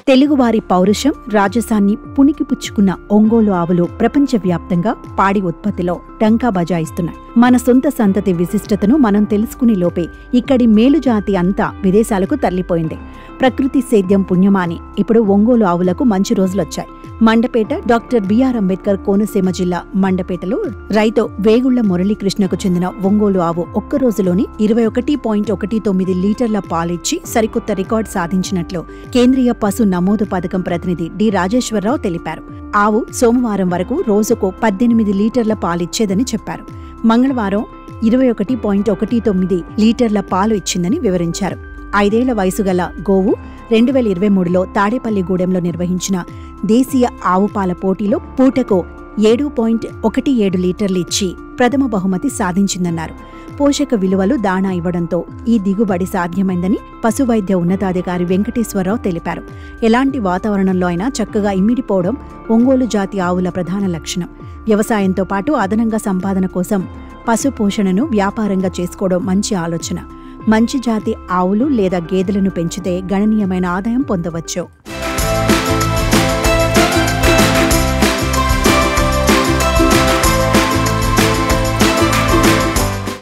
తెలుగువారి పౌరుషం, రాజసాన్ని పుణికిపుచ్చుకున్న ఒంగోలు ఆవులు ప్రపంచవ్యాప్తంగా పాడి ఉత్పత్తిలో డంకా బజాయిస్తున్నాయి. మన సొంత సంతతి విశిష్టతను మనం తెలుసుకునే లోపే ఇక్కడి మేలుజాతి అంతా విదేశాలకు తరలిపోయింది. ప్రకృతి సేద్యం పుణ్యమాని ఇప్పుడు ఒంగోలు ఆవులకు మంచి రోజులొచ్చాయి. మండపేట డాక్టర్ బిఆర్ అంబేద్కర్ కోనసీమ జిల్లా మండపేటలో రైతు వేగుళ్ల మురళీకృష్ణకు చెందిన ఒంగోలు ఆవు ఒక్క రోజులోని 21.19 లీటర్ల పాలిచ్చి సరికొత్త రికార్డు సాధించినట్లు కేంద్రీయ పశు నమోదు పథకం ప్రతినిధి డి రాజేశ్వరరావు తెలిపారు. ఆవు సోమవారం వరకు రోజుకు 18 లీటర్ల పాలిచ్చేదని చెప్పారు. మంగళవారం 21.19 లీటర్ల పాలు ఇచ్చిందని వివరించారు. 5 ఏళ్ల వయసు గల గోవు 2023లో తాడేపల్లిగూడెంలో నిర్వహించిన దేశీయ ఆవు పాల పోటీలో పూటకు 7.17 లీటర్లు ఇచ్చి ప్రథమ బహుమతి సాధించిందన్నారు. పోషక విలువలు దాణా ఇవ్వడంతో ఈ దిగుబడి సాధ్యమైందని పశువైద్య ఉన్నతాధికారి వెంకటేశ్వరరావు తెలిపారు. ఎలాంటి వాతావరణంలో అయినా చక్కగా ఇమిడిపోవడం ఒంగోలు జాతి ఆవుల ప్రధాన లక్షణం. వ్యవసాయంతో పాటు అదనంగా సంపాదన కోసం పశు పోషణను వ్యాపారంగా చేసుకోవడం మంచి ఆలోచన. మంచి జాతి ఆవులు లేదా గేదెలను పెంచితే గణనీయమైన ఆదాయం పొందవచ్చు.